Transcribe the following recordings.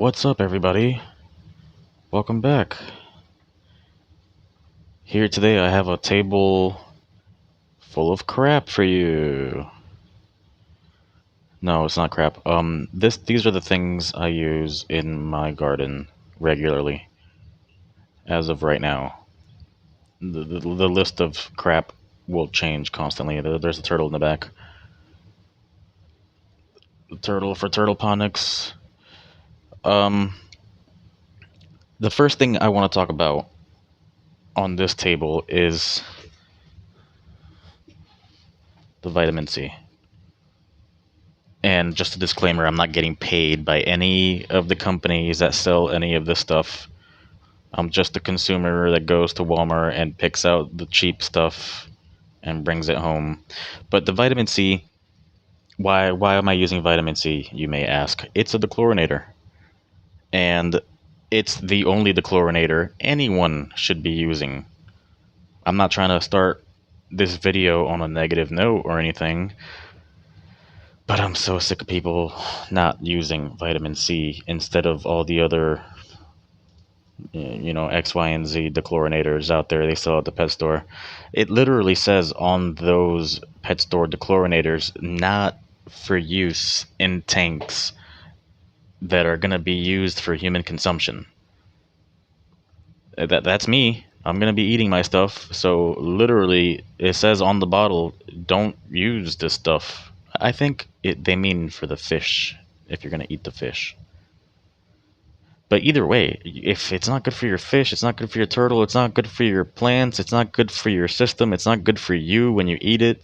What's up, everybody? Welcome back. Here today I have a table full of crap for you. No, it's not crap. These are the things I use in my garden regularly, as of right now. The list of crap will change constantly. There's a turtle in the back. The turtle for Turtleponics. Um, the first thing I want to talk about on this table is the vitamin C. And just a disclaimer, I'm not getting paid by any of the companies that sell any of this stuff. I'm just a consumer that goes to Walmart and picks out the cheap stuff and brings it home. But the vitamin C, why am I using vitamin C, you may ask? It's a dechlorinator. And it's the only dechlorinator anyone should be using. I'm not trying to start this video on a negative note or anything, but I'm so sick of people not using vitamin C instead of all the other, X, Y, and Z dechlorinators out there they sell at the pet store. It literally says on those pet store dechlorinators, not for use in tanks that are going to be used for human consumption. That's me. I'm going to be eating my stuff. So literally, it says on the bottle, don't use this stuff. I think they mean for the fish, if you're going to eat the fish. But either way, if it's not good for your fish, it's not good for your turtle, it's not good for your plants, it's not good for your system, it's not good for you when you eat it.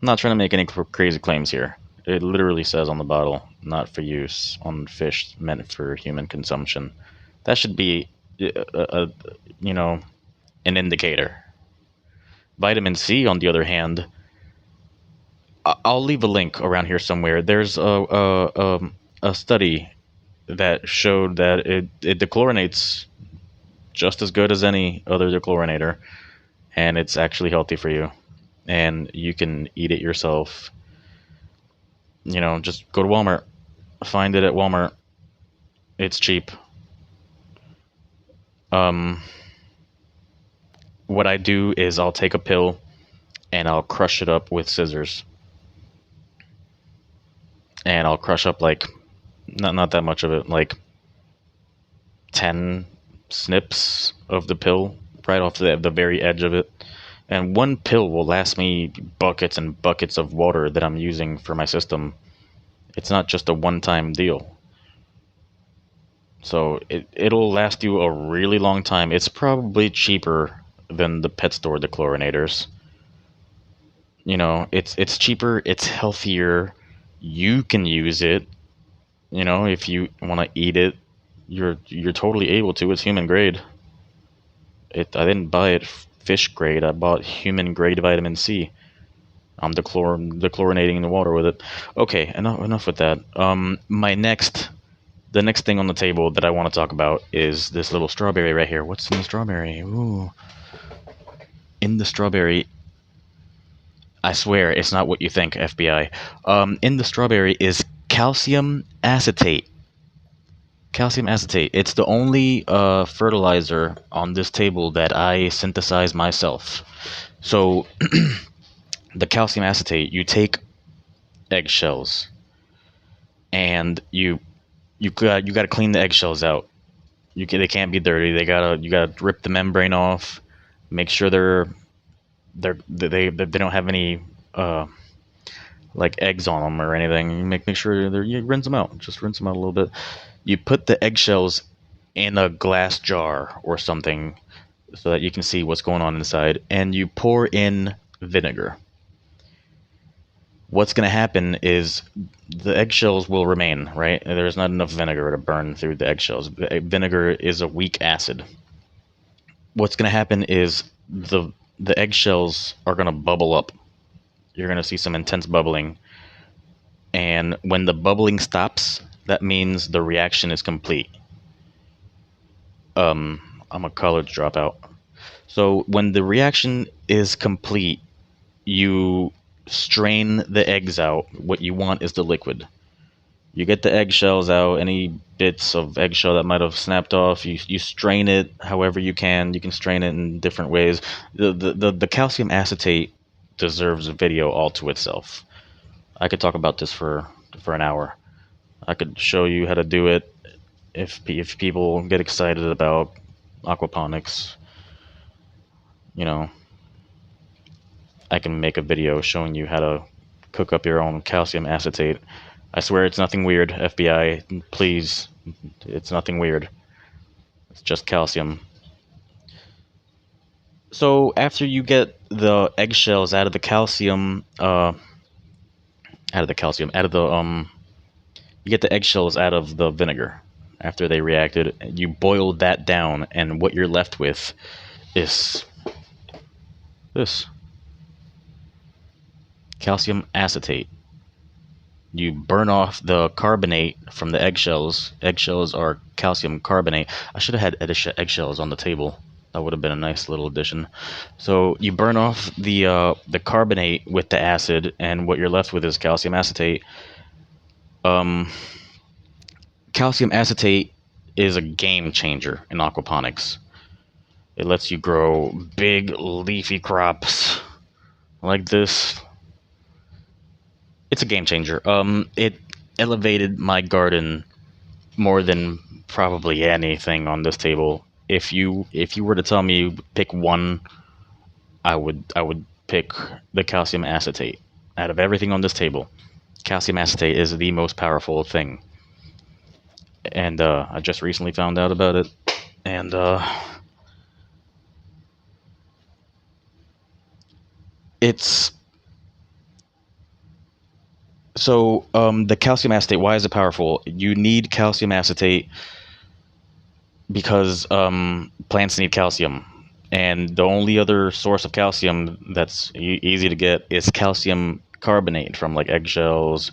I'm not trying to make any crazy claims here. It literally says on the bottle, not for use on fish, meant for human consumption. That should be, an indicator. Vitamin C, on the other hand, I'll leave a link around here somewhere. There's a study that showed that it dechlorinates just as good as any other dechlorinator, and it's actually healthy for you, and you can eat it yourself. Just go to Walmart, find it at Walmart. It's cheap. What I do is I'll take a pill and I'll crush it up with scissors, and I'll crush up like not that much of it, like 10 snips of the pill right off the very edge of it. And one pill will last me buckets and buckets of water that I'm using for my system. It's not just a one-time deal. So it'll last you a really long time. It's probably cheaper than the pet store dechlorinators. It's cheaper, it's healthier. You can use it. If you want to eat it, you're totally able to. It's human grade. I didn't buy it fish grade. I bought human grade vitamin C. I'm dechlorinating the water with it. Okay, enough with that. The next thing on the table that I want to talk about is this little strawberry right here. What's in the strawberry? Ooh. In the strawberry, I swear it's not what you think, FBI. In the strawberry is calcium acetate. Calcium acetate. It's the only fertilizer on this table that I synthesize myself. So the calcium acetate, you take eggshells and you got to clean the eggshells out. They can't be dirty. You gotta rip the membrane off. Make sure they don't have any like eggs on them or anything. Make sure you rinse them out. Just rinse them out a little bit. You put the eggshells in a glass jar or something so that you can see what's going on inside, and you pour in vinegar. What's going to happen is the eggshells will remain, right? There's not enough vinegar to burn through the eggshells. Vinegar is a weak acid. What's going to happen is the eggshells are going to bubble up. You're going to see some intense bubbling. And when the bubbling stops, that means the reaction is complete. I'm a college dropout. So when the reaction is complete, you strain the eggs out. What you want is the liquid. You get the eggshells out, any bits of eggshell that might have snapped off. You strain it however you can. You can strain it in different ways. The calcium acetate deserves a video all to itself. I could talk about this for an hour. I could show you how to do it if people get excited about aquaponics. You know, I can make a video showing you how to cook up your own calcium acetate. I swear it's nothing weird, FBI. Please, it's nothing weird. It's just calcium. So after you get the eggshells out of the calcium, out of the you get the eggshells out of the vinegar. After they reacted, you boil that down, and what you're left with is this calcium acetate. You burn off the carbonate from the eggshells. Eggshells are calcium carbonate. I should have had eggshells on the table. That would have been a nice little addition. So you burn off the carbonate with the acid, and what you're left with is calcium acetate. Calcium acetate is a game changer in aquaponics. It lets you grow big leafy crops like this. It's a game changer. It elevated my garden more than probably anything on this table. If you were to tell me pick one, I would pick the calcium acetate. Out of everything on this table, calcium acetate is the most powerful thing. And I just recently found out about it. And it's so the calcium acetate. Why is it powerful? You need calcium acetate because plants need calcium, and the only other source of calcium that's easy to get is calcium carbonate from like eggshells,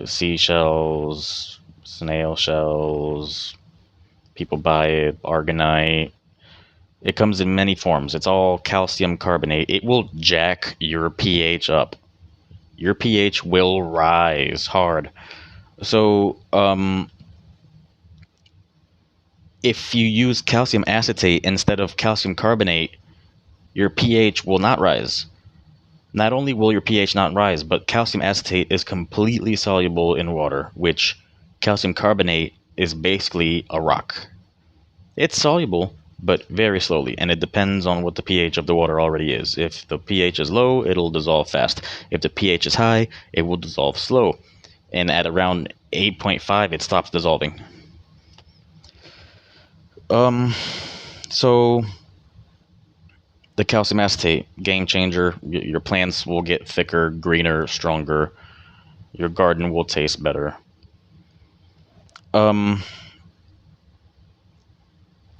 seashells, snail shells. People buy it, argonite. It comes in many forms. It's all calcium carbonate. It will jack your pH up. Your pH will rise hard. So, if you use calcium acetate instead of calcium carbonate, your pH will not rise. Not only will your pH not rise, but calcium acetate is completely soluble in water, which calcium carbonate is basically a rock. It's soluble, but very slowly, and it depends on what the pH of the water already is. If the pH is low, it'll dissolve fast. If the pH is high, it will dissolve slow. And at around 8.5, it stops dissolving. So the calcium acetate, game changer. Your plants will get thicker, greener, stronger. Your garden will taste better.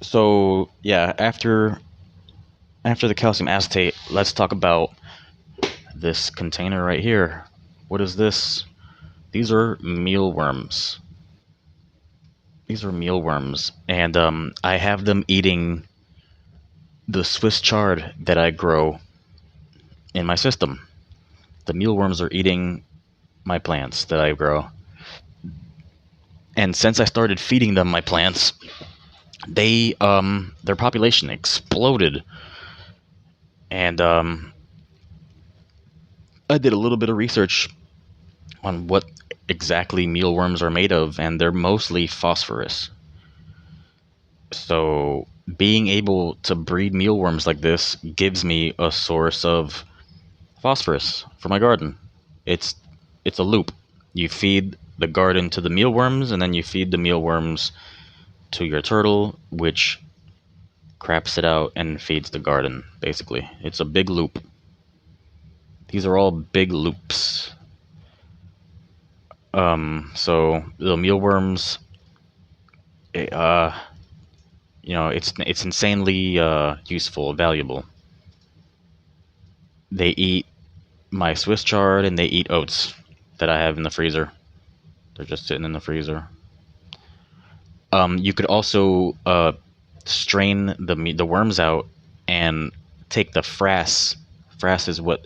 So yeah, after the calcium acetate, let's talk about this container right here. What is this? These are mealworms. And I have them eating the Swiss chard that I grow in my system. The mealworms are eating my plants that I grow. And since I started feeding them my plants, their population exploded. And I did a little bit of research on what exactly mealworms are made of, and they're mostly phosphorus. So being able to breed mealworms like this gives me a source of phosphorus for my garden. It's a loop. You feed the garden to the mealworms, and then you feed the mealworms to your turtle, which craps it out and feeds the garden, basically. It's a big loop. These are all big loops. So the mealworms, it's insanely useful, valuable. They eat my Swiss chard and they eat oats that I have in the freezer. They're just sitting in the freezer. You could also strain the worms out and take the frass. Frass is what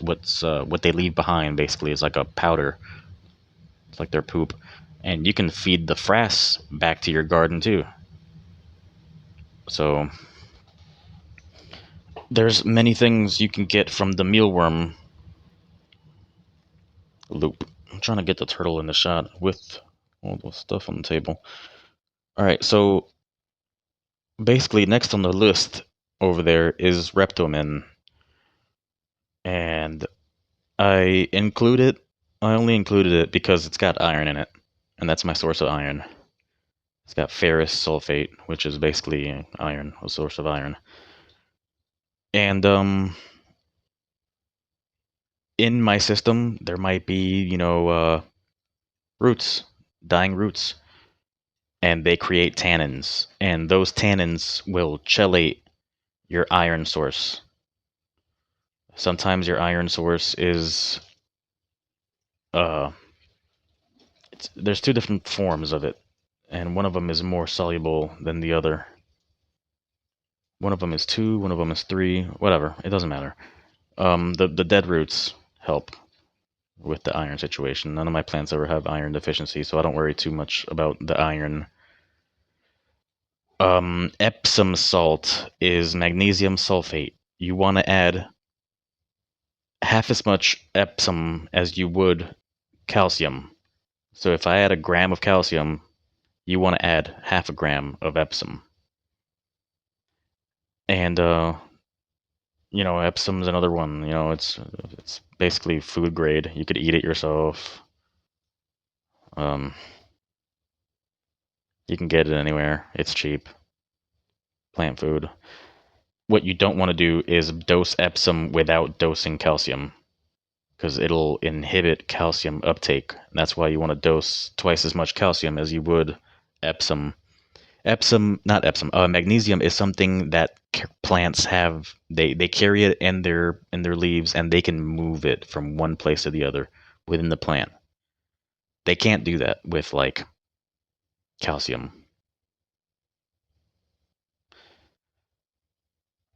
they leave behind. Basically, it's like a powder. like their poop. And you can feed the frass back to your garden too. So there's many things you can get from the mealworm loop. I'm trying to get the turtle in the shot with all the stuff on the table. Alright, so basically next on the list over there is Reptomin. And I only included it because it's got iron in it. And that's my source of iron. It's got ferrous sulfate, which is basically iron, a source of iron. And in my system, there might be, roots, dying roots, and they create tannins, and those tannins will chelate your iron source. Sometimes your iron source is, there's two different forms of it, and one of them is more soluble than the other. One of them is 2, one of them is 3, whatever, it doesn't matter. The dead roots help with the iron situation. None of my plants ever have iron deficiency, so I don't worry too much about the iron. Epsom salt is magnesium sulfate. You want to add half as much Epsom as you would calcium. So if I add a gram of calcium, you want to add half a gram of Epsom. And Epsom's another one. It's basically food grade. You could eat it yourself. You can get it anywhere. It's cheap. Plant food. What you don't want to do is dose Epsom without dosing calcium, because it'll inhibit calcium uptake. That's why you want to dose twice as much calcium as you would Epsom. Not Epsom. Magnesium is something that plants have. They carry it in their leaves, and they can move it from one place to the other within the plant. They can't do that with like calcium.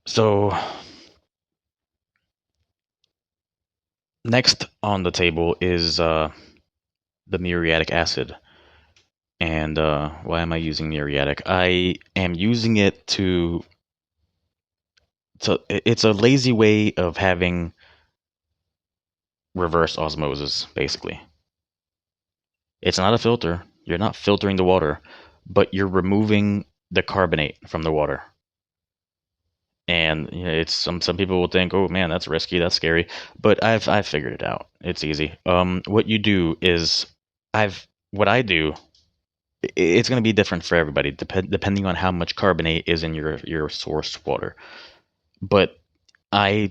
So next on the table is the muriatic acid. And why am I using muriatic? I am using it to it's a lazy way of having reverse osmosis, basically. It's not a filter. You're not filtering the water, but you're removing the carbonate from the water. And it's some people will think, oh man, that's risky, that's scary. But I've figured it out. It's easy. What you do is what I do. It's going to be different for everybody, depending on how much carbonate is in your source water. But I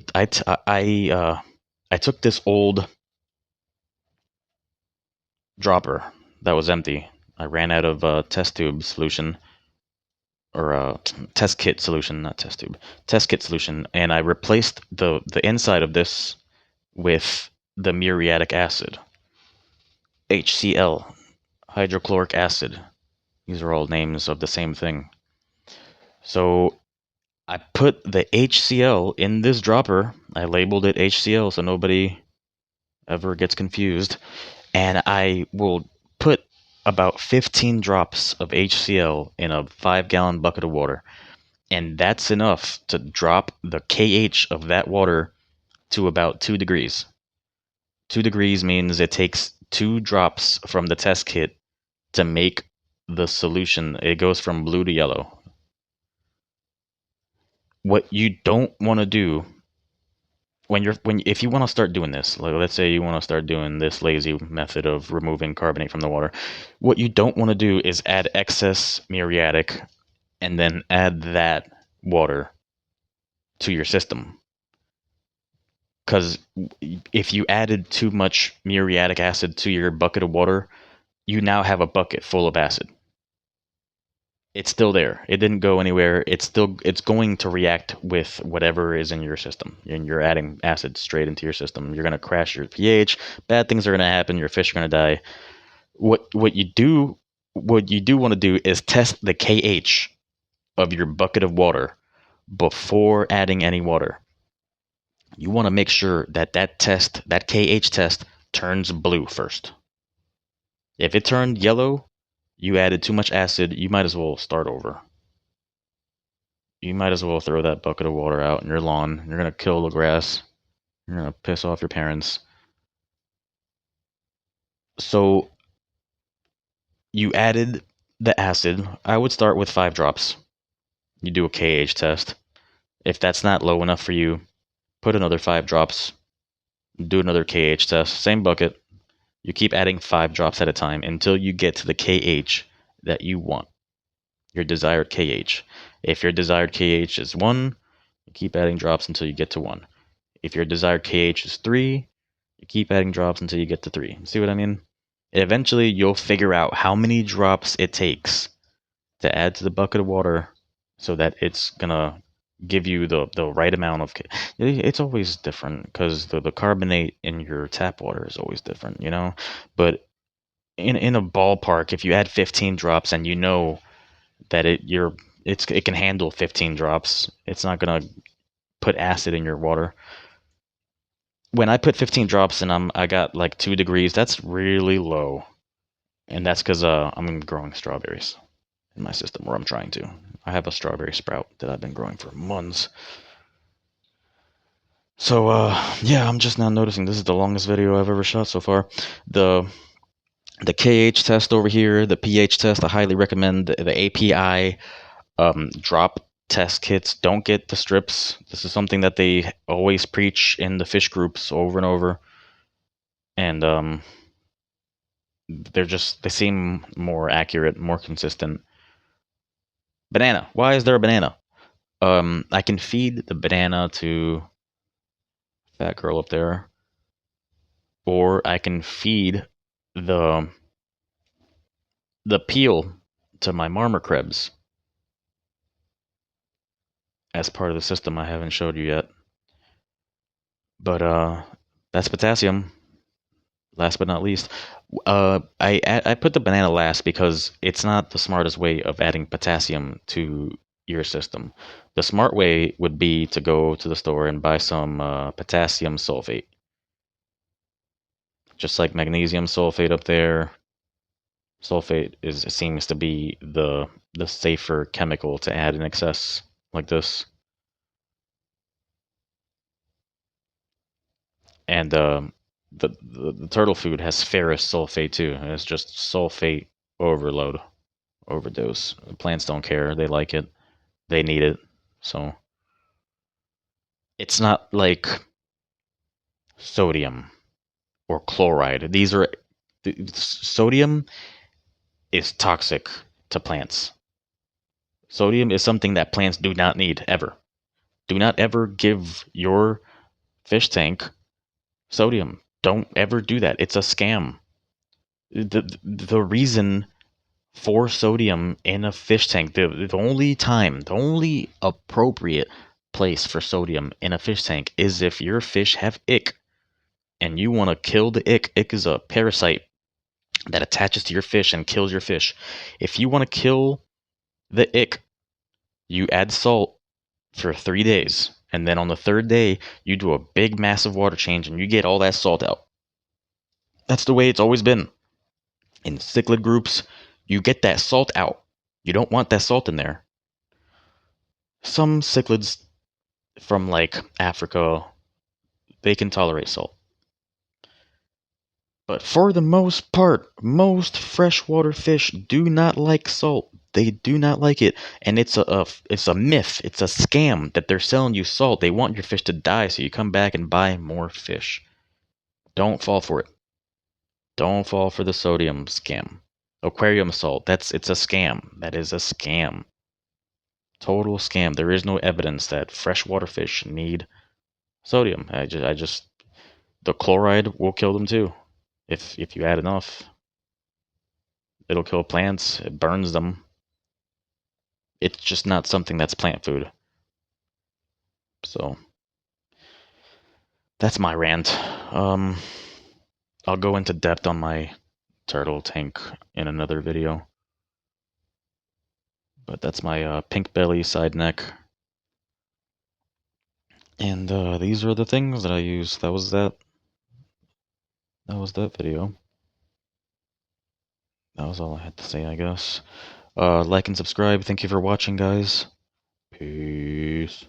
took this old dropper that was empty. I ran out of test tube solution, or test kit solution, not test tube, test kit solution, and I replaced the inside of this with the muriatic acid, HCl, hydrochloric acid. These are all names of the same thing. So I put the HCl in this dropper. I labeled it HCl so nobody ever gets confused. And I will put about 15 drops of HCl in a 5-gallon bucket of water. And that's enough to drop the KH of that water to about 2 degrees. 2 degrees means it takes 2 drops from the test kit to make the solution. It goes from blue to yellow. What you don't want to do if you want to start doing this, like let's say you want to start doing this lazy method of removing carbonate from the water, what you don't want to do is add excess muriatic and then add that water to your system. Because if you added too much muriatic acid to your bucket of water, you now have a bucket full of acid. It's still there. It didn't go anywhere. It's going to react with whatever is in your system. And you're adding acid straight into your system. You're going to crash your pH. Bad things are going to happen. Your fish are going to die. What you do want to do is test the KH of your bucket of water before adding any water. You want to make sure that KH test turns blue first. If it turned yellow, you added too much acid, you might as well start over. You might as well throw that bucket of water out in your lawn. You're going to kill the grass. You're going to piss off your parents. So you added the acid. I would start with 5 drops. You do a KH test. If that's not low enough for you, put another 5 drops. Do another KH test. Same bucket. You keep adding 5 drops at a time until you get to the KH that you want. Your desired KH. If your desired KH is 1, you keep adding drops until you get to 1. If your desired KH is 3, you keep adding drops until you get to 3. See what I mean? Eventually, you'll figure out how many drops it takes to add to the bucket of water so that it's gonna give you the right amount of. It's always different because the carbonate in your tap water is always different, you know. But in a ballpark, if you add 15 drops and you know that it can handle 15 drops, it's not gonna put acid in your water. When I put 15 drops and I got like 2 degrees, that's really low, and that's because I'm growing strawberries in my system, where I'm trying to. I have a strawberry sprout that I've been growing for months. So yeah, I'm just now noticing this is the longest video I've ever shot so far. The KH test over here, the pH test, I highly recommend the API drop test kits. Don't get the strips. This is something that they always preach in the fish groups over and over, and they seem more accurate, more consistent. Banana. Why is there a banana? I can feed the banana to that girl up there, or I can feed the peel to my marmor krebs as part of the system I haven't showed you yet. But that's potassium. Last but not least, I put the banana last because it's not the smartest way of adding potassium to your system. The smart way would be to go to the store and buy some potassium sulfate, just like magnesium sulfate up there. Sulfate seems to be the safer chemical to add in excess like this. And the turtle food has ferrous sulfate too, and it's just sulfate overload, overdose. The plants don't care; they like it, they need it. So it's not like sodium or chloride. Sodium is toxic to plants. Sodium is something that plants do not need ever. Do not ever give your fish tank sodium. Don't ever do that. It's a scam. The reason for sodium in a fish tank, the only appropriate place for sodium in a fish tank is if your fish have ick and you want to kill the ick. Ick is a parasite that attaches to your fish and kills your fish. If you want to kill the ick, you add salt for 3 days. And then on the 3rd day, you do a big, massive water change and you get all that salt out. That's the way it's always been. In cichlid groups, you get that salt out. You don't want that salt in there. Some cichlids from like Africa, they can tolerate salt. But for the most part, most freshwater fish do not like salt. They do not like it, and it's a myth. It's a scam that they're selling you salt. They want your fish to die, so you come back and buy more fish. Don't fall for it. Don't fall for the sodium scam. Aquarium salt. It's a scam. That is a scam. Total scam. There is no evidence that freshwater fish need sodium. The chloride will kill them too. If you add enough, it'll kill plants. It burns them. It's just not something that's plant food. So that's my rant. I'll go into depth on my turtle tank in another video. But that's my pink belly side neck. And these are the things that I use. That was that video. that was all I had to say, I guess. Like and subscribe. Thank you for watching, guys. Peace.